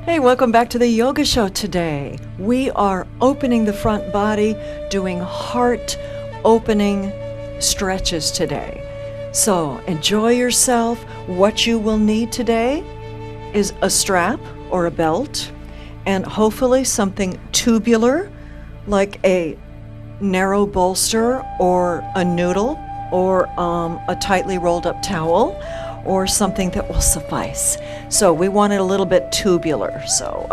Hey, welcome back to the Yoga Show today. We are opening the front body, doing heart opening stretches today. So enjoy yourself. What you will need today is a strap or a belt, and hopefully something tubular like a narrow bolster or a noodle or a tightly rolled up towel or something that will suffice. So we want it a little bit tubular. So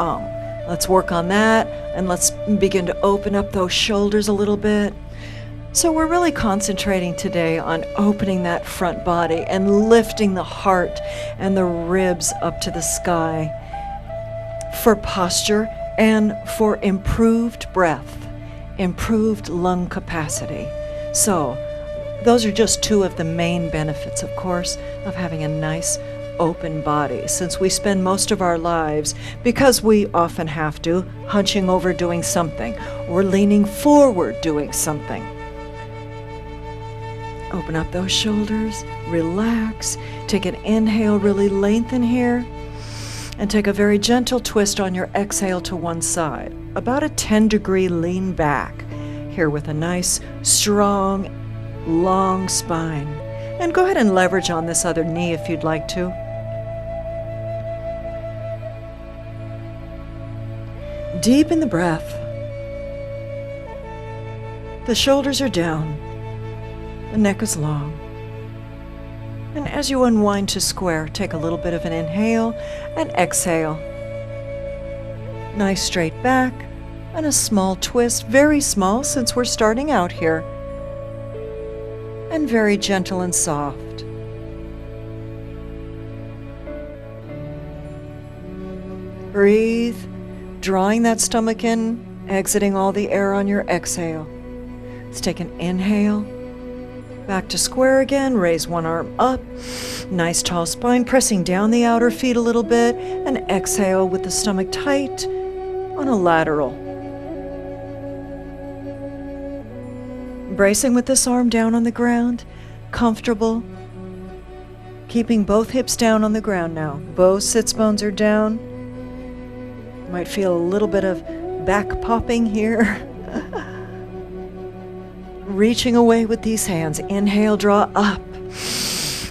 let's work on that, and let's begin to open up those shoulders a little bit. So we're really concentrating today on opening that front body and lifting the heart and the ribs up to the sky for posture and for improved breath, improved lung capacity. So those are just two of the main benefits, of course, of having a nice open body, since we spend most of our lives, because we often have to, hunching over doing something or leaning forward doing something. Open up those shoulders, relax, take an inhale, really lengthen here, and take a very gentle twist on your exhale to one side, about a 10-degree lean back here with a nice, strong, long spine. And go ahead and leverage on this other knee if you'd like to. Deepen the breath. The shoulders are down. The neck is long. And as you unwind to square, take a little bit of an inhale and exhale. Nice straight back and a small twist, very small since we're starting out here. And very gentle and soft. Breathe, drawing that stomach in, exiting all the air on your exhale. Let's take an inhale. Back to square again, raise one arm up. Nice tall spine, pressing down the outer feet a little bit, and exhale with the stomach tight on a lateral. Bracing with this arm down on the ground, comfortable. Keeping both hips down on the ground now. Both sits bones are down. You might feel a little bit of back popping here. Reaching away with these hands. Inhale, draw up.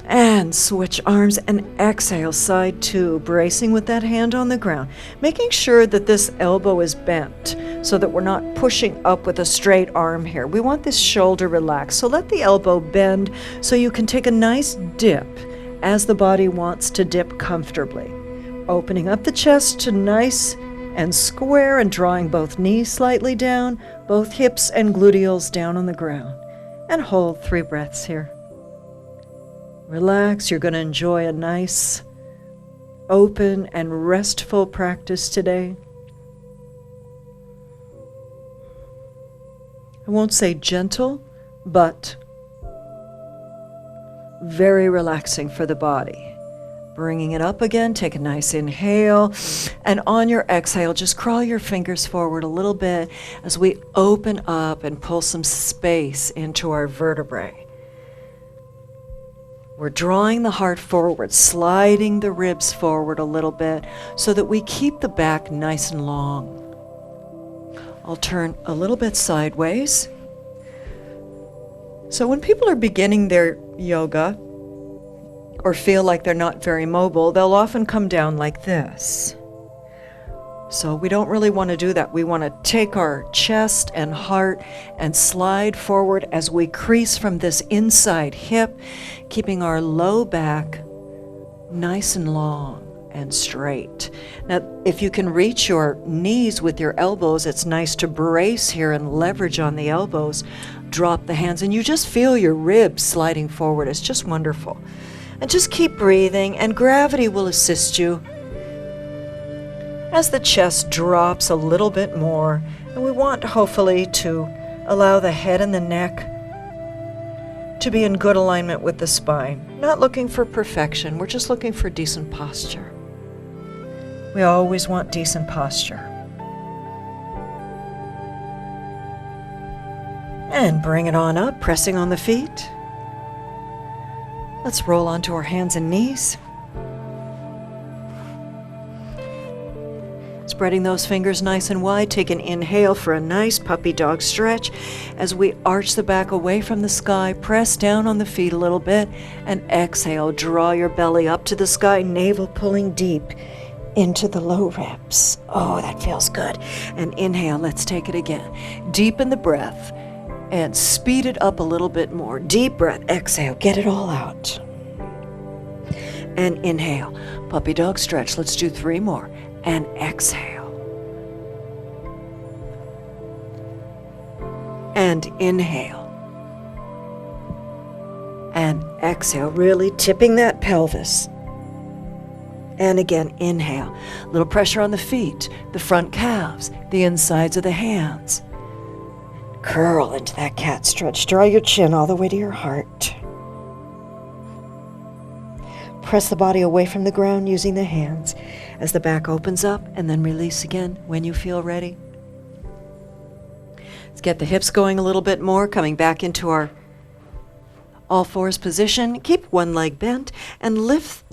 And switch arms and exhale, side two, bracing with that hand on the ground, making sure that this elbow is bent so that we're not pushing up with a straight arm here. We want this shoulder relaxed, so let the elbow bend so you can take a nice dip as the body wants to dip comfortably. Opening up the chest to nice and square and drawing both knees slightly down, both hips and gluteals down on the ground. And hold 3 breaths here. Relax. You're going to enjoy a nice, open, and restful practice today. I won't say gentle, but very relaxing for the body. Bringing it up again, take a nice inhale, and on your exhale, just crawl your fingers forward a little bit as we open up and pull some space into our vertebrae. We're drawing the heart forward, sliding the ribs forward a little bit so that we keep the back nice and long. I'll turn a little bit sideways. So when people are beginning their yoga or feel like they're not very mobile, they'll often come down like this. So we don't really want to do that. We want to take our chest and heart and slide forward as we crease from this inside hip, keeping our low back nice and long and straight. Now, if you can reach your knees with your elbows, it's nice to brace here and leverage on the elbows. Drop the hands, and you just feel your ribs sliding forward. It's just wonderful. And just keep breathing, and gravity will assist you as the chest drops a little bit more. And we want, hopefully, to allow the head and the neck to be in good alignment with the spine. Not looking for perfection, we're just looking for decent posture. We always want decent posture. And bring it on up, pressing on the feet. Let's roll onto our hands and knees. Spreading those fingers nice and wide, take an inhale for a nice puppy dog stretch as we arch the back away from the sky, press down on the feet a little bit, and exhale, draw your belly up to the sky, navel pulling deep into the low ribs. Oh, that feels good. And inhale, let's take it again. Deepen the breath and speed it up a little bit more. Deep breath, exhale, get it all out. And inhale, puppy dog stretch. Let's do 3 more. And exhale. And inhale. And exhale, really tipping that pelvis. And again, inhale. A little pressure on the feet, the front calves, the insides of the hands. Curl into that cat stretch. Draw your chin all the way to your heart. Press the body away from the ground using the hands as the back opens up, and then release again when you feel ready. Let's get the hips going a little bit more, coming back into our all fours position. Keep one leg bent and lift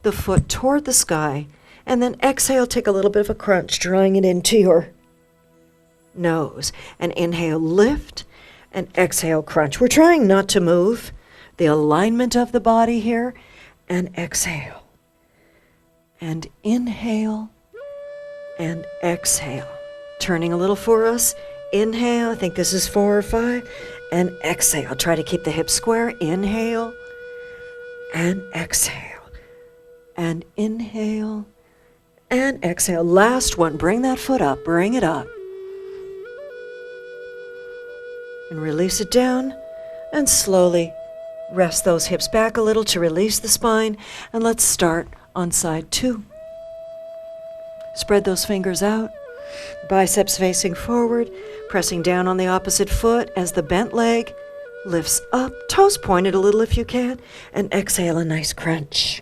the foot toward the sky, and then exhale, take a little bit of a crunch, drawing it into your nose. And inhale, lift, and exhale, crunch. We're trying not to move the alignment of the body here. And exhale. And inhale. And exhale. Turning a little for us. Inhale, I think this is 4 or 5. And exhale. Try to keep the hips square. Inhale. And exhale. And inhale. And exhale. Last one. Bring that foot up. Bring it up. And release it down. And slowly rest those hips back a little to release the spine. And let's start on side 2. Spread those fingers out. Biceps facing forward. Pressing down on the opposite foot as the bent leg lifts up. Toes pointed a little if you can. And exhale, a nice crunch.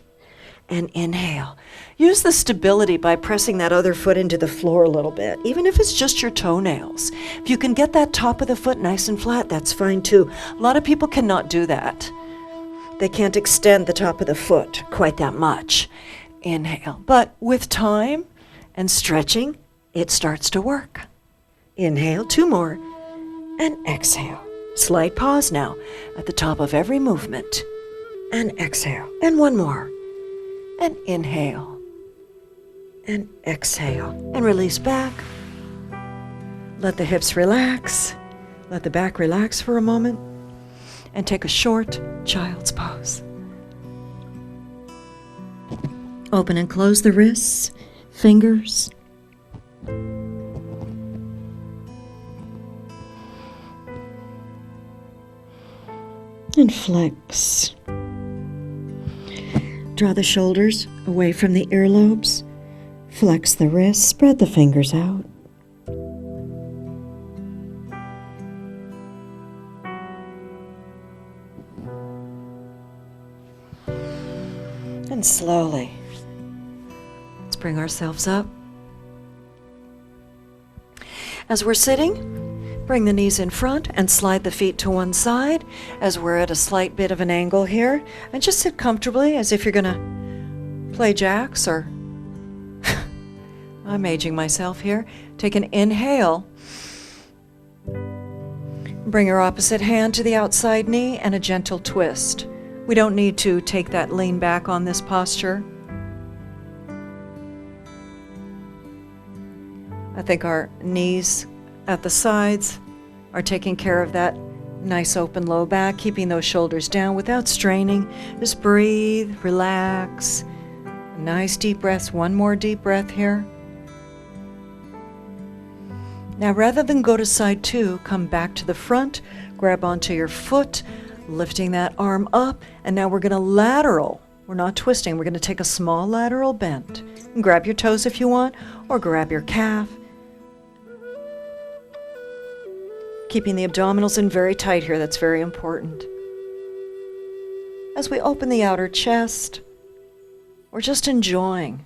And inhale. Use the stability by pressing that other foot into the floor a little bit, even if it's just your toenails. If you can get that top of the foot nice and flat, that's fine too. A lot of people cannot do that. They can't extend the top of the foot quite that much. Inhale. But with time and stretching, it starts to work. Inhale, 2 more. And exhale. Slight pause now at the top of every movement. And exhale. And 1 more. And inhale. And exhale. And release back. Let the hips relax. Let the back relax for a moment. And take a short child's pose. Open and close the wrists, fingers. And flex. Draw the shoulders away from the earlobes. Flex the wrists, spread the fingers out. And slowly, let's bring ourselves up. As we're sitting, bring the knees in front and slide the feet to one side as we're at a slight bit of an angle here. And just sit comfortably as if you're going to play jacks or... I'm aging myself here. Take an inhale. Bring your opposite hand to the outside knee and a gentle twist. We don't need to take that lean back on this posture. I think our knees at the sides are taking care of that nice open low back, keeping those shoulders down without straining. Just breathe, relax. Nice deep breaths. 1 more deep breath here. Now, rather than go to side 2, come back to the front, grab onto your foot, lifting that arm up, and now we're going to lateral. We're not twisting. We're going to take a small lateral bend. And grab your toes if you want, or grab your calf. Keeping the abdominals in very tight here. That's very important. As we open the outer chest, we're just enjoying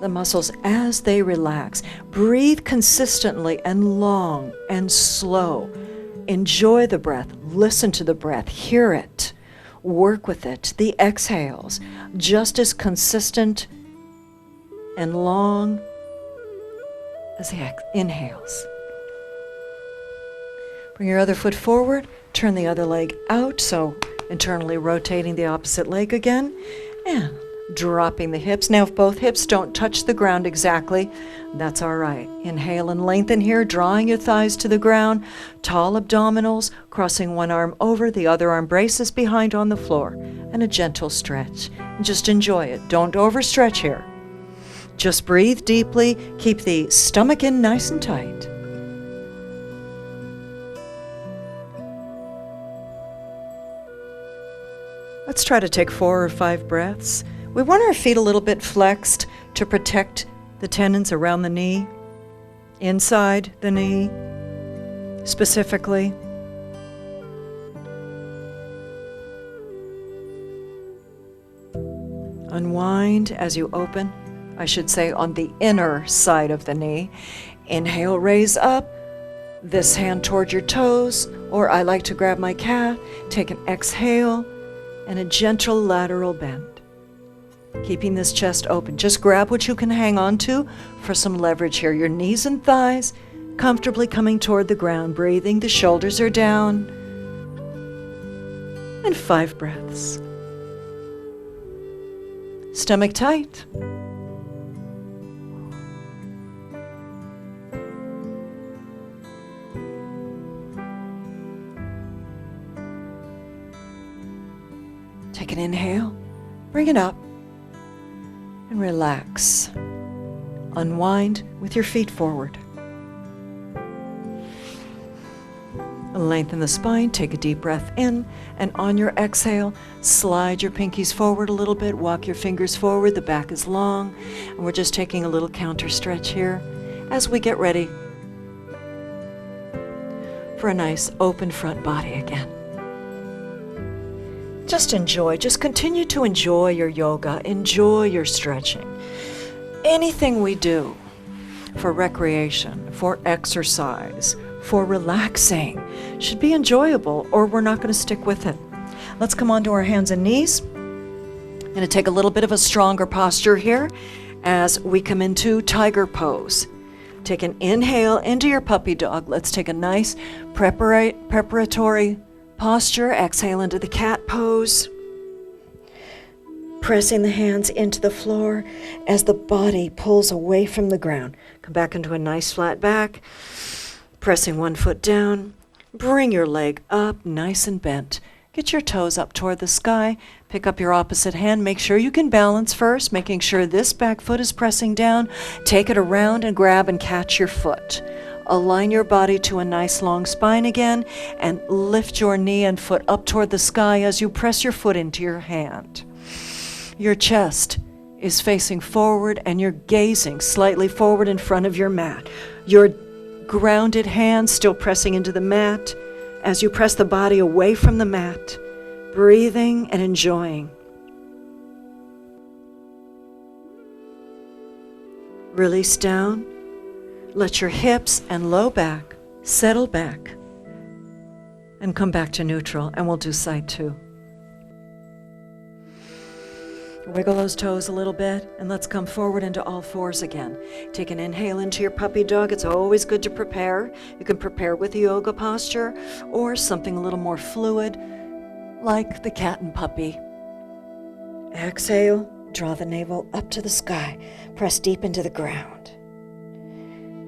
the muscles as they relax. Breathe consistently and long and slow. Enjoy the breath. Listen to the breath. Hear it. Work with it. The exhales, just as consistent and long as he inhales. Bring your other foot forward, turn the other leg out, so internally rotating the opposite leg again, and dropping the hips. Now, if both hips don't touch the ground exactly, that's all right. Inhale and lengthen here, drawing your thighs to the ground, tall abdominals, crossing one arm over, the other arm braces behind on the floor, and a gentle stretch. And just enjoy it. Don't overstretch here. Just breathe deeply, keep the stomach in nice and tight. Let's try to take 4 or 5 breaths. We want our feet a little bit flexed to protect the tendons around the knee, inside the knee specifically. Unwind as you open, I should say on the inner side of the knee. Inhale, raise up, this hand toward your toes, or I like to grab my calf, take an exhale, and a gentle lateral bend. Keeping this chest open. Just grab what you can hang on to for some leverage here. Your knees and thighs comfortably coming toward the ground. Breathing, the shoulders are down. And 5 breaths. Stomach tight. Take an inhale. Bring it up. And relax. Unwind with your feet forward. Lengthen the spine, take a deep breath in, and on your exhale, slide your pinkies forward a little bit, walk your fingers forward, the back is long, and we're just taking a little counter stretch here as we get ready for a nice open front body again. Just enjoy, just continue to enjoy your yoga, enjoy your stretching. Anything we do for recreation, for exercise, for relaxing should be enjoyable, or we're not going to stick with it. Let's come onto our hands and knees. I'm going to take a little bit of a stronger posture here as we come into tiger pose. Take an inhale into your puppy dog. Let's take a nice preparatory posture. Exhale into the cat pose. Pressing the hands into the floor as the body pulls away from the ground. Come back into a nice flat back. Pressing one foot down. Bring your leg up nice and bent. Get your toes up toward the sky. Pick up your opposite hand. Make sure you can balance first, making sure this back foot is pressing down. Take it around and grab and catch your foot. Align your body to a nice long spine again and lift your knee and foot up toward the sky as you press your foot into your hand. Your chest is facing forward and you're gazing slightly forward in front of your mat. Your grounded hands still pressing into the mat as you press the body away from the mat, breathing and enjoying. Release down. Let your hips and low back settle back and come back to neutral, and we'll do side 2. Wiggle those toes a little bit, and let's come forward into all fours again. Take an inhale into your puppy dog. It's always good to prepare. You can prepare with a yoga posture or something a little more fluid, like the cat and puppy. Exhale, draw the navel up to the sky. Press deep into the ground.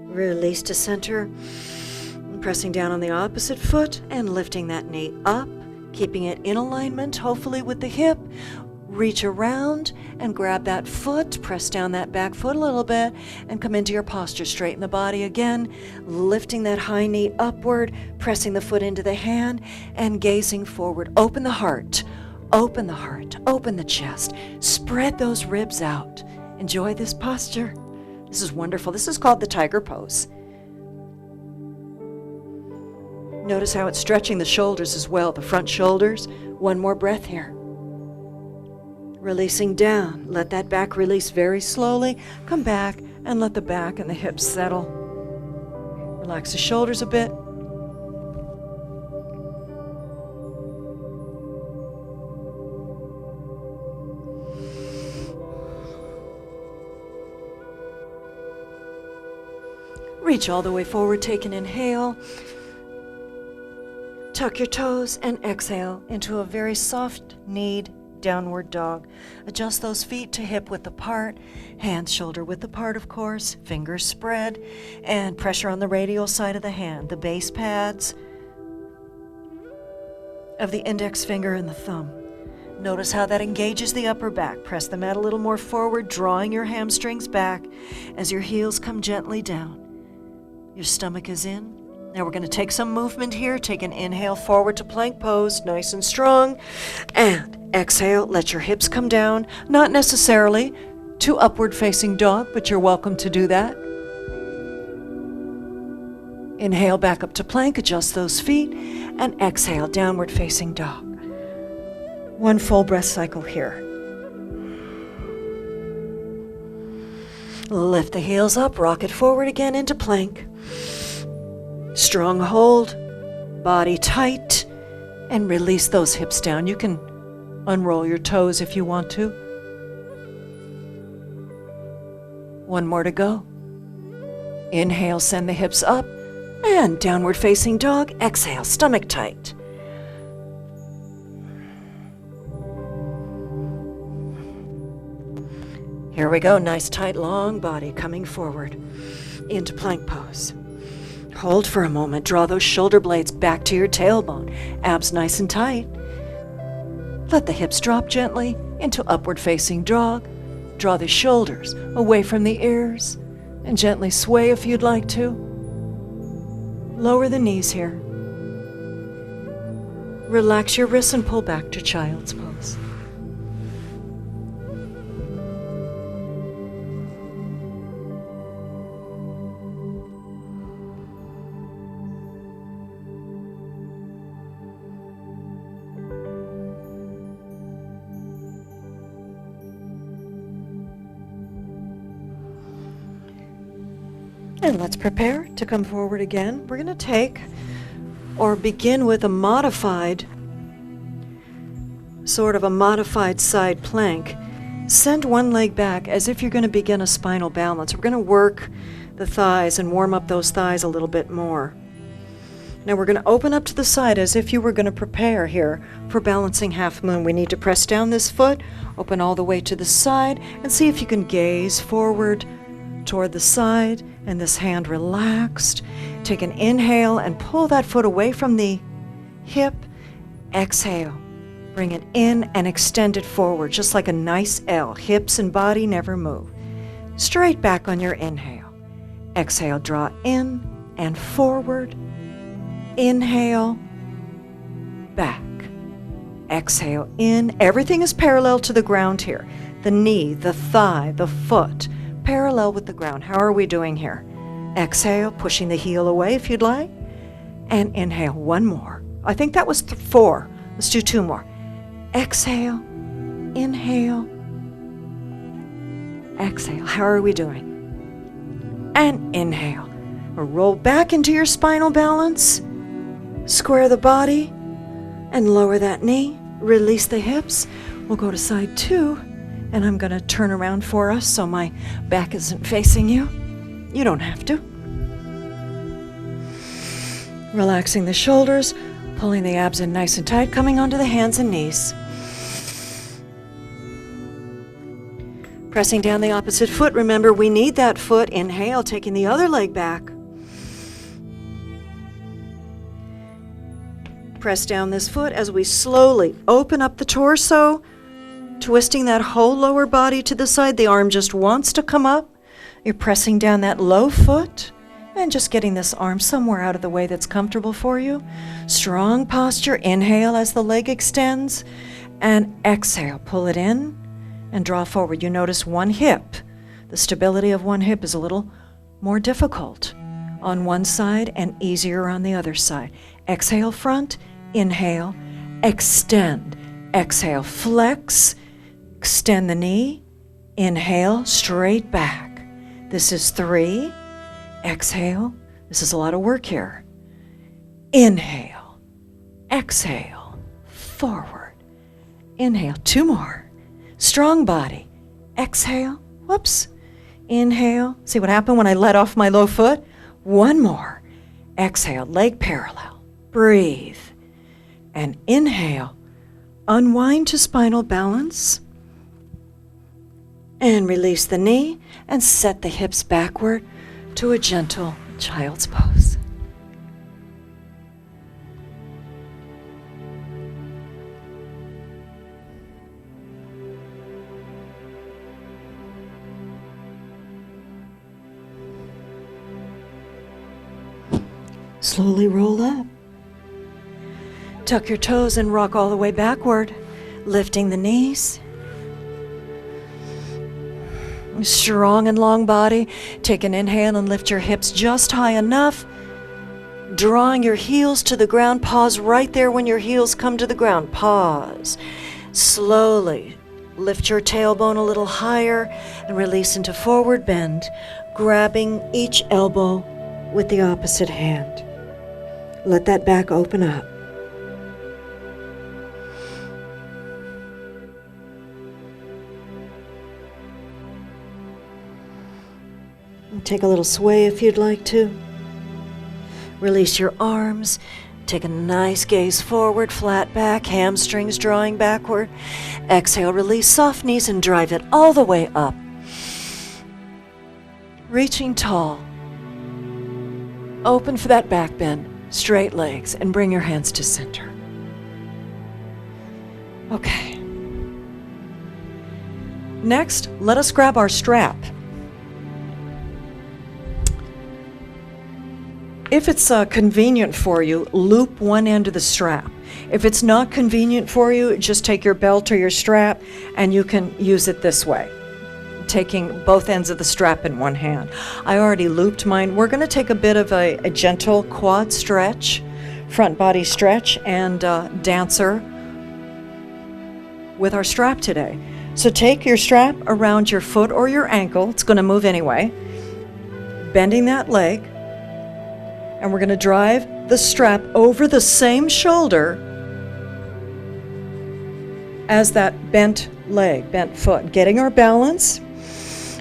Release to center, pressing down on the opposite foot and lifting that knee up, keeping it in alignment, hopefully with the hip. Reach around and grab that foot, press down that back foot a little bit, and come into your posture. Straighten the body again, lifting that high knee upward, pressing the foot into the hand, and gazing forward. Open the heart, open the heart, open the chest. Spread those ribs out. Enjoy this posture. This is wonderful. This is called the tiger pose. Notice how it's stretching the shoulders as well, the front shoulders. One more breath here. Releasing down. Let that back release very slowly. Come back and let the back and the hips settle. Relax the shoulders a bit. Reach all the way forward, take an inhale. Tuck your toes and exhale into a very soft-kneed downward dog. Adjust those feet to hip width apart, hands shoulder width apart, of course, fingers spread, and pressure on the radial side of the hand, the base pads of the index finger and the thumb. Notice how that engages the upper back. Press the mat a little more forward, drawing your hamstrings back as your heels come gently down. Your stomach is in. Now we're going to take some movement here. Take an inhale forward to plank pose, nice and strong. And exhale, let your hips come down. Not necessarily to upward facing dog, but you're welcome to do that. Inhale back up to plank, adjust those feet, and exhale, downward facing dog. One full breath cycle here. Lift the heels up, rock it forward again into plank. Strong hold, body tight, and release those hips down. You can unroll your toes if you want to. One more to go. Inhale, send the hips up, and downward facing dog. Exhale, stomach tight. Here we go, nice tight long body coming forward into plank pose. Hold for a moment, draw those shoulder blades back to your tailbone, abs nice and tight. Let the hips drop gently into upward facing dog. Draw the shoulders away from the ears and gently sway if you'd like to. Lower the knees here. Relax your wrists and pull back to child's pose. And let's prepare to come forward again. We're going to take or begin with a modified side plank. Send one leg back as if you're going to begin a spinal balance. We're going to work the thighs and warm up those thighs a little bit more. Now we're going to open up to the side as if you were going to prepare here for balancing half moon. We need to press down this foot, open all the way to the side, and see if you can gaze forward toward the side, and this hand relaxed. Take an inhale and pull that foot away from the hip. Exhale. Bring it in and extend it forward, just like a nice L. Hips and body never move. Straight back on your inhale. Exhale, draw in and forward. Inhale, back. Exhale, in. Everything is parallel to the ground here. The knee, the thigh, the foot, parallel with the ground. How are we doing here? Exhale, pushing the heel away if you'd like. And inhale, one more. I think that was 4. Let's do 2 more. Exhale, inhale, exhale. How are we doing? And inhale. Roll back into your spinal balance. Square the body and lower that knee. Release the hips. We'll go to side 2. And I'm going to turn around for us so my back isn't facing you. You don't have to. Relaxing the shoulders, pulling the abs in nice and tight, coming onto the hands and knees. Pressing down the opposite foot. Remember, we need that foot. Inhale, taking the other leg back. Press down this foot as we slowly open up the torso, twisting that whole lower body to the side. The arm just wants to come up. You're pressing down that low foot and just getting this arm somewhere out of the way that's comfortable for you. Strong posture. Inhale as the leg extends, and exhale. Pull it in and draw forward. You notice one hip. The stability of one hip is a little more difficult on one side and easier on the other side. Exhale, front. Inhale, extend. Exhale, flex. Extend the knee. Inhale, straight back. This is 3. Exhale. This is a lot of work here. Inhale. Exhale. Forward. Inhale. 2 more. Strong body. Exhale. Whoops. Inhale. See what happened when I let off my low foot? One more. Exhale, leg parallel. Breathe. And inhale. Unwind to spinal balance. And release the knee and set the hips backward to a gentle child's pose. Slowly roll up. Tuck your toes and rock all the way backward, lifting the knees. Strong and long body. Take an inhale and lift your hips just high enough. Drawing your heels to the ground. Pause right there when your heels come to the ground. Pause. Slowly lift your tailbone a little higher and release into forward bend, grabbing each elbow with the opposite hand. Let that back open up. Take a little sway if you'd like to. Release your arms. Take a nice gaze forward, flat back, hamstrings drawing backward. Exhale, release soft knees and drive it all the way up. Reaching tall. Open for that back bend, straight legs, and bring your hands to center. Okay. Next, let us grab our strap. If it's convenient for you, loop one end of the strap. If it's not convenient for you, just take your belt or your strap and you can use it this way, taking both ends of the strap in one hand. I already looped mine. We're going to take a bit of a gentle quad stretch, front body stretch, and dancer with our strap today. So take your strap around your foot or your ankle. It's going to move anyway. Bending that leg. And we're going to drive the strap over the same shoulder as that bent leg, bent foot. Getting our balance.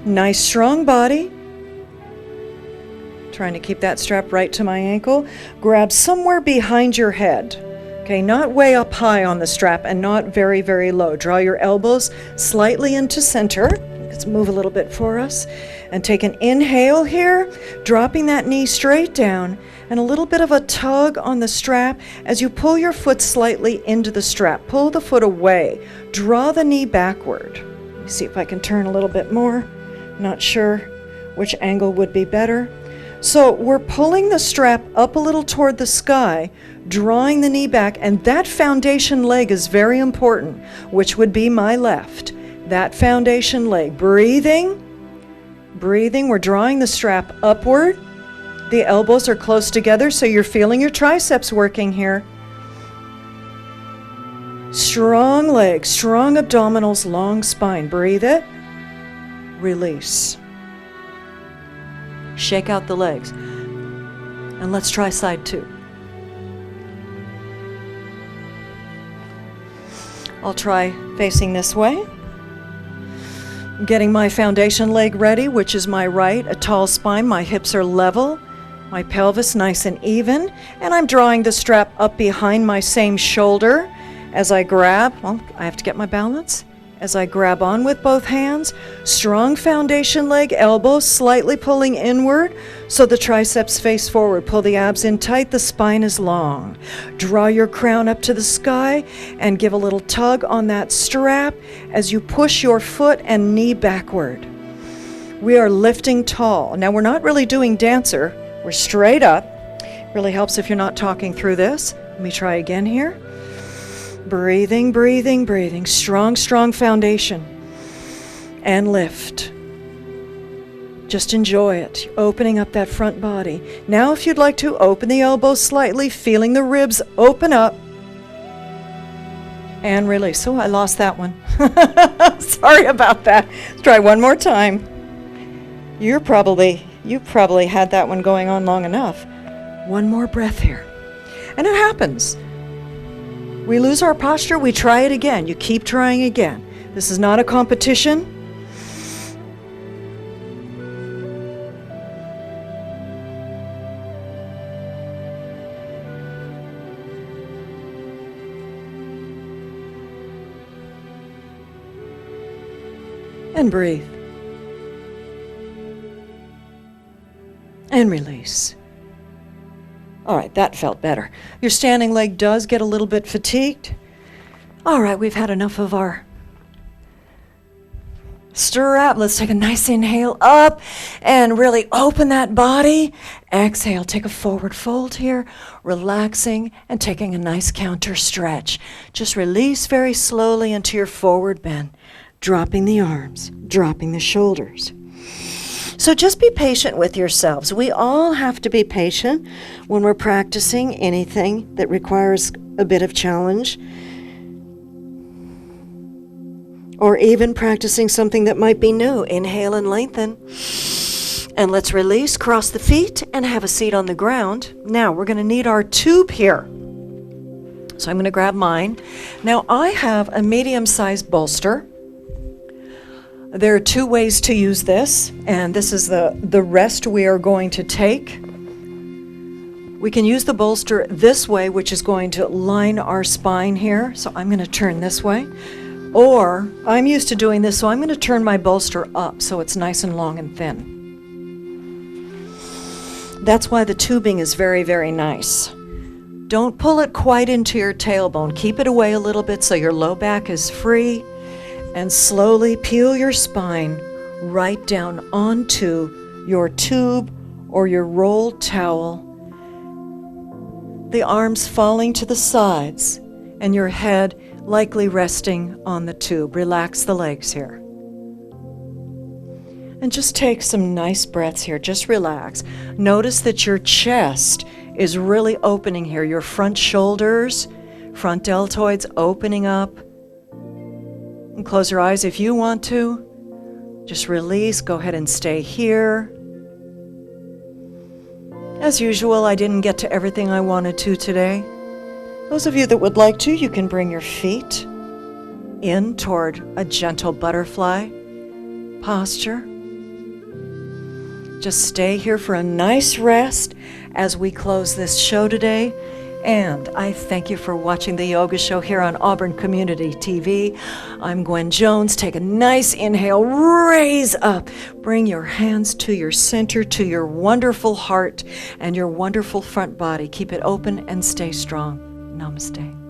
Nice strong body. Trying to keep that strap right to my ankle. Grab somewhere behind your head. Okay, not way up high on the strap and not very, very low. Draw your elbows slightly into center. Let's move a little bit for us. And take an inhale here, dropping that knee straight down, and a little bit of a tug on the strap as you pull your foot slightly into the strap. Pull the foot away. Draw the knee backward. Let me see if I can turn a little bit more. Not sure which angle would be better. So we're pulling the strap up a little toward the sky, drawing the knee back, and that foundation leg is very important, which would be my left. That foundation leg. Breathing. We're drawing the strap upward. The elbows are close together, so you're feeling your triceps working here. Strong legs, strong abdominals, long spine. Breathe it. Release. Shake out the legs. And let's try side two. I'll try facing this way. Getting my foundation leg ready, which is my right, a tall spine, my hips are level, my pelvis nice and even, and I'm drawing the strap up behind my same shoulder as I grab, well, I have to get my balance, as I grab on with both hands, strong foundation leg, elbows slightly pulling inward so the triceps face forward. Pull the abs in tight, the spine is long. Draw your crown up to the sky and give a little tug on that strap as you push your foot and knee backward. We are lifting tall. Now we're not really doing dancer, we're straight up. Really helps if you're not talking through this. Let me try again here. Breathing. Strong foundation. And lift. Just enjoy it. Opening up that front body. Now if you'd like to, open the elbows slightly, feeling the ribs open up. And release. Oh, I lost that one. Sorry about that. Let's try one more time. You probably had that one going on long enough. One more breath here. And it happens. We lose our posture, we try it again. You keep trying again. This is not a competition. And breathe. And release. All right, that felt better. Your standing leg does get a little bit fatigued. All right, we've had enough of our stir up. Let's take a nice inhale up and really open that body. Exhale, take a forward fold here, relaxing and taking a nice counter stretch. Just release very slowly into your forward bend, dropping the arms, dropping the shoulders. So just be patient with yourselves. We all have to be patient when we're practicing anything that requires a bit of challenge, or even practicing something that might be new. Inhale and lengthen. And let's release, cross the feet, and have a seat on the ground. Now we're going to need our tube here. So I'm going to grab mine. Now I have a medium-sized bolster. There are two ways to use this, and this is the rest we are going to take. We can use the bolster this way, which is going to line our spine here. So I'm going to turn this way. Or I'm used to doing this, so I'm going to turn my bolster up so it's nice and long and thin. That's why the tubing is very, very nice. Don't pull it quite into your tailbone. Keep it away a little bit so your low back is free. And slowly peel your spine right down onto your tube or your rolled towel. The arms falling to the sides and your head likely resting on the tube. Relax the legs here. And just take some nice breaths here. Just relax. Notice that your chest is really opening here. Your front shoulders, front deltoids opening up. And close your eyes if you want to. Just release. Go ahead and stay here. As usual, I didn't get to everything I wanted to today. Those of you that would like to, you can bring your feet in toward a gentle butterfly posture. Just stay here for a nice rest as we close this show today. And I thank you for watching the Yoga Show here on Auburn Community TV. I'm Gwen Jones. Take a nice inhale, raise up. Bring your hands to your center, to your wonderful heart and your wonderful front body. Keep it open and stay strong. Namaste.